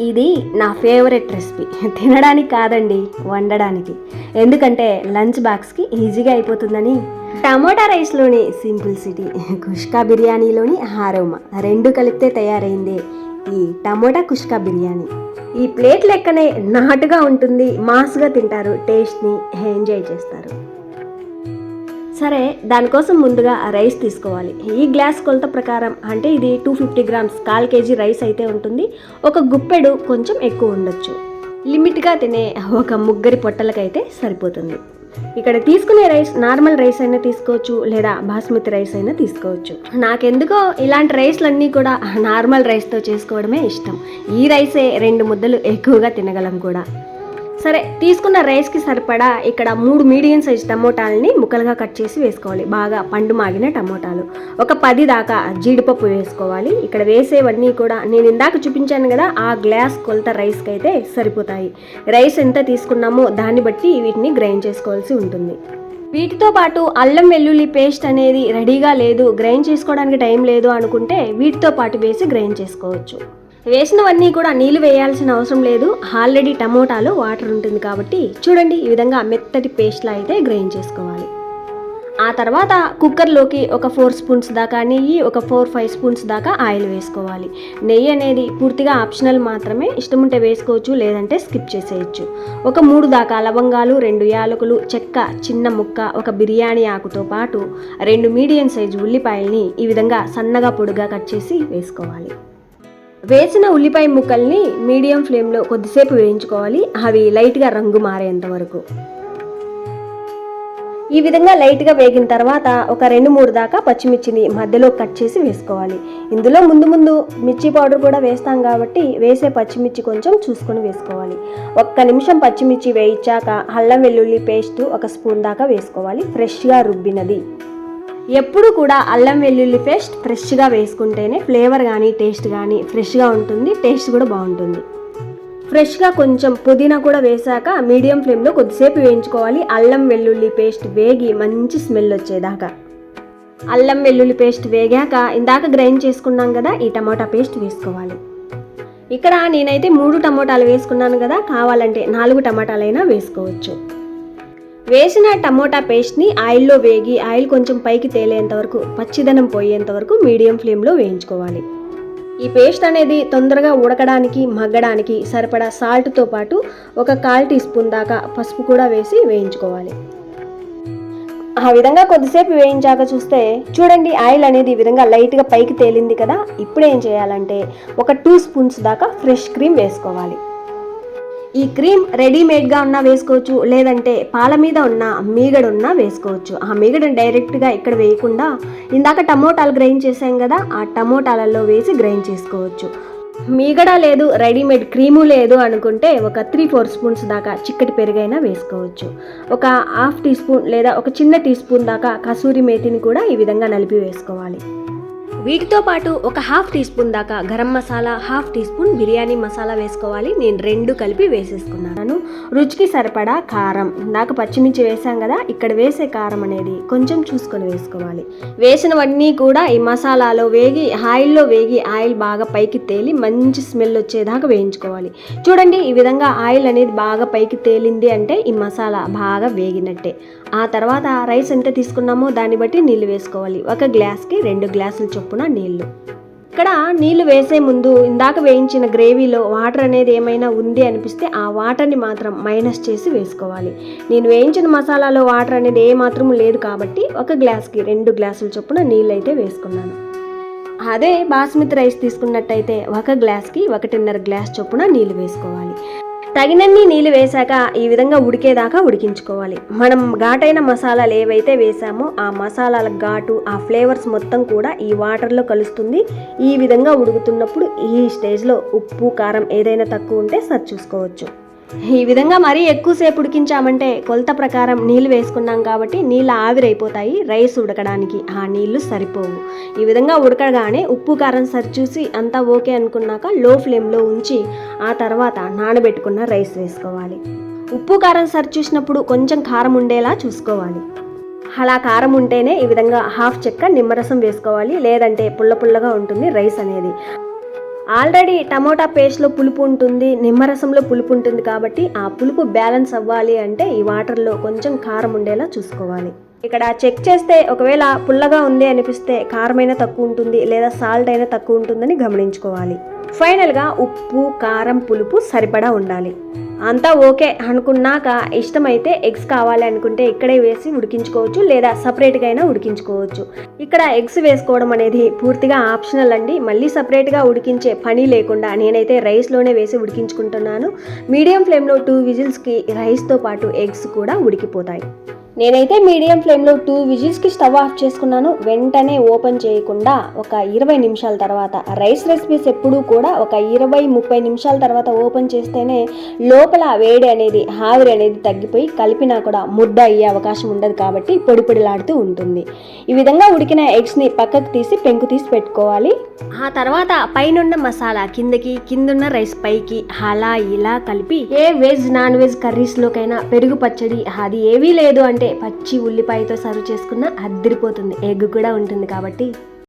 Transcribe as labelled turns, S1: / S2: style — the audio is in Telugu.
S1: ఇది నా ఫేవరెట్ రెసిపీ. తినడానికి కాదండి, వండడానికి. ఎందుకంటే లంచ్ బాక్స్కి ఈజీగా అయిపోతుందని. టమోటా రైస్లోని సింప్లిసిటీ, కుష్కా బిర్యానీలోని ఆరోమా రెండు కలిపితే తయారైందే ఈ టమోటా కుష్కా బిర్యానీ. ఈ ప్లేట్ లెక్కనే నాటుగా ఉంటుంది, మాస్గా తింటారు, టేస్ట్ని ఎంజాయ్ చేస్తారు. సరే, దానికోసం ముందుగా రైస్ తీసుకోవాలి. ఈ గ్లాస్ కొలత ప్రకారం అంటే ఇది 250 గ్రామ్స్, 1/4 కేజీ రైస్ అయితే ఉంటుంది. ఒక గుప్పెడు కొంచెం ఎక్కువ ఉండొచ్చు. లిమిట్గా తినే ఒక ముగ్గురి పొట్టలకైతే సరిపోతుంది. ఇక్కడ తీసుకునే రైస్ నార్మల్ రైస్ అయినా తీసుకోవచ్చు, లేదా బాస్మతి రైస్ అయినా తీసుకోవచ్చు. నాకెందుకో ఇలాంటి రైస్లన్నీ కూడా నార్మల్ రైస్తో చేసుకోవడమే ఇష్టం. ఈ రైసే 2 ముద్దలు ఎక్కువగా తినగలం కూడా. సరే, తీసుకున్న రైస్కి సరిపడా ఇక్కడ 3 మీడియం సైజ్ టమోటాలని ముక్కలుగా కట్ చేసి వేసుకోవాలి. బాగా పండు మాగిన టమోటాలు. ఒక 10 దాకా జీడిపప్పు వేసుకోవాలి. ఇక్కడ వేసేవన్నీ కూడా నేను ఇందాక చూపించాను కదా, ఆ గ్లాస్ కొలత రైస్కి అయితే సరిపోతాయి. రైస్ ఎంత తీసుకున్నామో దాన్ని బట్టి వీటిని గ్రైండ్ చేసుకోవాల్సి ఉంటుంది. వీటితో పాటు అల్లం వెల్లుల్లి పేస్ట్ అనేది రెడీగా లేదు, గ్రైండ్ చేసుకోవడానికి టైం లేదు అనుకుంటే వీటితో పాటు వేసి గ్రైండ్ చేసుకోవచ్చు. వేసినవన్నీ కూడా నీళ్ళు వేయాల్సిన అవసరం లేదు, ఆల్రెడీ టమోటాలో వాటర్ ఉంటుంది కాబట్టి. చూడండి, ఈ విధంగా మెత్తటి పేస్ట్లా అయితే గ్రైండ్ చేసుకోవాలి. ఆ తర్వాత కుక్కర్లోకి ఒక 4 స్పూన్స్ దాకా నెయ్యి, ఒక 4-5 స్పూన్స్ దాకా ఆయిల్ వేసుకోవాలి. నెయ్యి అనేది పూర్తిగా ఆప్షనల్ మాత్రమే, ఇష్టం ఉంటే వేసుకోవచ్చు, లేదంటే స్కిప్ చేసేయచ్చు. ఒక 3 దాకా లవంగాలు, 2 యాలకులు, చెక్క చిన్న ముక్క, ఒక బిర్యానీ ఆకుతో పాటు 2 మీడియం సైజు ఉల్లిపాయల్ని ఈ విధంగా సన్నగా పొడిగా కట్ చేసి వేసుకోవాలి. వేసిన ఉల్లిపాయ ముక్కల్ని మీడియం ఫ్లేమ్లో కొద్దిసేపు వేయించుకోవాలి, అవి లైట్గా రంగు మారేంత వరకు. ఈ విధంగా లైట్గా వేగిన తర్వాత ఒక 2-3 దాకా పచ్చిమిర్చిని మధ్యలో కట్ చేసి వేసుకోవాలి. ఇందులో ముందు మిర్చి పౌడర్ కూడా వేస్తాం కాబట్టి వేసే పచ్చిమిర్చి కొంచెం చూసుకొని వేసుకోవాలి. 1 నిమిషం పచ్చిమిర్చి వేయించాక అల్లం వెల్లుల్లి పేస్ట్ 1 స్పూన్ దాకా వేసుకోవాలి, ఫ్రెష్గా రుబ్బినది. ఎప్పుడు కూడా అల్లం వెల్లుల్లి పేస్ట్ ఫ్రెష్గా వేసుకుంటేనే ఫ్లేవర్ కానీ టేస్ట్ కానీ ఫ్రెష్గా ఉంటుంది, టేస్ట్ కూడా బాగుంటుంది. ఫ్రెష్గా కొంచెం పుదీనా కూడా వేసాక మీడియం ఫ్లేమ్లో కొద్దిసేపు వేయించుకోవాలి. అల్లం వెల్లుల్లి పేస్ట్ వేగి మంచి స్మెల్ వచ్చేదాకా. అల్లం వెల్లుల్లి పేస్ట్ వేగాక ఇందాక గ్రైండ్ చేసుకున్నాం కదా, ఈ టమాటా పేస్ట్ వేసుకోవాలి. ఇక్కడ నేనైతే 3 టమోటాలు వేసుకున్నాను కదా, కావాలంటే 4 టమాటాలైనా వేసుకోవచ్చు. వేసిన టమోటా పేస్ట్ని ఆయిల్లో వేగి ఆయిల్ కొంచెం పైకి తేలేంత వరకు, పచ్చిదనం పోయేంత వరకు మీడియం ఫ్లేమ్లో వేయించుకోవాలి. ఈ పేస్ట్ అనేది తొందరగా ఉడకడానికి మగ్గడానికి సరిపడా సాల్ట్తో పాటు ఒక 1/4 టీ స్పూన్ దాకా పసుపు కూడా వేసి వేయించుకోవాలి. ఆ విధంగా కొద్దిసేపు వేయించాక చూస్తే చూడండి, ఆయిల్ అనేది ఈ విధంగా లైట్గా పైకి తేలింది కదా. ఇప్పుడు ఏం చేయాలంటే ఒక 2 స్పూన్స్ దాకా ఫ్రెష్ క్రీమ్ వేసుకోవాలి. ఈ క్రీమ్ రెడీమేడ్గా ఉన్నా వేసుకోవచ్చు, లేదంటే పాల మీద ఉన్న మీగడ ఉన్నా వేసుకోవచ్చు. ఆ మీగడని డైరెక్ట్గా ఇక్కడ వేయకుండా ఇందాక టమోటాలు గ్రైండ్ చేసాం కదా, ఆ టమోటాలలో వేసి గ్రైండ్ చేసుకోవచ్చు. మీగడ లేదు, రెడీమేడ్ క్రీము లేదు అనుకుంటే ఒక 3-4 స్పూన్స్ దాకా చిక్కటి పెరుగైనా వేసుకోవచ్చు. ఒక 1/2 టీ స్పూన్ లేదా ఒక చిన్న టీ స్పూన్ దాకా కసూరి మేతిని కూడా ఈ విధంగా నలిపి వేసుకోవాలి. వీటితో పాటు ఒక 1/2 టీ స్పూన్ దాకా గరం మసాలా, 1/2 టీ స్పూన్ బిర్యానీ మసాలా వేసుకోవాలి. నేను 2 కలిపి వేసేసుకున్నాను. రుచికి సరిపడా కారం, ఇందాక పచ్చిమిర్చి వేసాం కదా, ఇక్కడ వేసే కారం అనేది కొంచెం చూసుకొని వేసుకోవాలి. వేసినవన్నీ కూడా ఈ మసాలాలో వేగి ఆయిల్లో వేగి ఆయిల్ బాగా పైకి తేలి మంచి స్మెల్ వచ్చేదాకా వేయించుకోవాలి. చూడండి, ఈ విధంగా ఆయిల్ అనేది బాగా పైకి తేలింది అంటే ఈ మసాలా బాగా వేగినట్టే. ఆ తర్వాత రైస్ ఎంత తీసుకున్నామో దాన్ని బట్టి నీళ్ళు వేసుకోవాలి. 1 గ్లాస్కి 2 గ్లాసుల చొప్పున నీళ్లు. ఇక్కడ నీళ్లు వేసే ముందు ఇందాక వేయించిన గ్రేవీలో వాటర్ అనేది ఏమైనా ఉంది అనిపిస్తే ఆ వాటర్ని మాత్రం మైనస్ చేసి వేసుకోవాలి. నేను వేయించిన మసాలాలో వాటర్ అనేది ఏ మాత్రం లేదు కాబట్టి 1 గ్లాస్కి 2 గ్లాసుల చొప్పున నీళ్ళు అయితే వేసుకున్నాను. అదే బాస్మతి రైస్ తీసుకున్నట్టయితే 1 గ్లాస్కి 1.5 గ్లాస్ చొప్పున నీళ్ళు వేసుకోవాలి. తగినన్ని నీళ్ళు వేశాక ఈ విధంగా ఉడికేదాకా ఉడికించుకోవాలి. మనం ఘాటైన మసాలాలు ఏవైతే వేసామో ఆ మసాలాల ఘాటు, ఆ ఫ్లేవర్స్ మొత్తం కూడా ఈ వాటర్లో కలుస్తుంది. ఈ విధంగా ఉడుకుతున్నప్పుడు ఈ స్టేజ్లో ఉప్పు కారం ఏదైనా తక్కువ ఉంటే సరి చూసుకోవచ్చు. ఈ విధంగా మరీ ఎక్కువసేపు ఉడికించామంటే కొలత ప్రకారం నీళ్ళు వేసుకున్నాం కాబట్టి నీళ్ళు ఆవిరైపోతాయి, రైస్ ఉడకడానికి ఆ నీళ్లు సరిపోవు. ఈ విధంగా ఉడకగానే ఉప్పు కారం సరిచూసి అంతా ఓకే అనుకున్నాక లో ఫ్లేమ్లో ఉంచి ఆ తర్వాత నానబెట్టుకున్న రైస్ వేసుకోవాలి. ఉప్పు కారం సరిచూసినప్పుడు కొంచెం కారం ఉండేలా చూసుకోవాలి. అలా కారం ఉంటేనే ఈ విధంగా 1/2 చెక్క నిమ్మరసం వేసుకోవాలి, లేదంటే పుల్ల పుల్లగా ఉంటుంది రైస్ అనేది. ఆల్రెడీ టమోటా పేస్ట్లో పులుపు ఉంటుంది, నిమ్మరసంలో పులుపు ఉంటుంది కాబట్టి ఆ పులుపు బ్యాలెన్స్ అవ్వాలి అంటే ఈ వాటర్లో కొంచెం కారం ఉండేలా చూసుకోవాలి. ఇక్కడ చెక్ చేస్తే ఒకవేళ పుల్లగా ఉంది అనిపిస్తే కారమైనా తక్కువ ఉంటుంది లేదా సాల్ట్ అయినా తక్కువ ఉంటుందని గమనించుకోవాలి. ఫైనల్గా ఉప్పు, కారం, పులుపు సరిపడా ఉండాలి. అంతా ఓకే అనుకున్నాక ఇష్టమైతే ఎగ్స్ కావాలి అనుకుంటే ఇక్కడే వేసి ఉడికించుకోవచ్చు లేదా సపరేట్గా అయినా ఉడికించుకోవచ్చు. ఇక్కడ ఎగ్స్ వేసుకోవడం అనేది పూర్తిగా ఆప్షనల్ అండి. మళ్ళీ సపరేట్గా ఉడికించే పని లేకుండా నేనైతే రైస్లోనే వేసి ఉడికించుకుంటున్నాను. మీడియం ఫ్లేమ్లో 2 విజిల్స్కి రైస్తో పాటు ఎగ్స్ కూడా ఉడికిపోతాయి. నేనైతే మీడియం ఫ్లేమ్లో 2 విజిల్స్కి స్టవ్ ఆఫ్ చేసుకున్నాను. వెంటనే ఓపెన్ చేయకుండా ఒక 20 నిమిషాల తర్వాత, రైస్ రెసిపీస్ ఎప్పుడూ కూడా ఒక 20-30 నిమిషాల తర్వాత ఓపెన్ చేస్తేనే లోపల వేడి అనేది, ఆవిరి అనేది తగ్గిపోయి కలిపినా కూడా ముద్ద అయ్యే అవకాశం ఉండదు కాబట్టి పొడి పొడిలాడుతూ ఉంటుంది. ఈ విధంగా ఉడికిన ఎగ్స్ని పక్కకు తీసి పెంకు తీసి పెట్టుకోవాలి. ఆ తర్వాత పైనున్న మసాలా కిందున్న రైస్ పైకి అలా ఇలా కలిపి ఏ వెజ్ నాన్ వెజ్ కర్రీస్లోకైనా పెరుగు పచ్చడి అది ఏవీ లేదు అంటే పచ్చి ఉల్లిపాయతో సర్వ్ చేసుకున్న అద్దరిపోతుంది. ఎగ్ కూడా ఉంటుంది కాబట్టి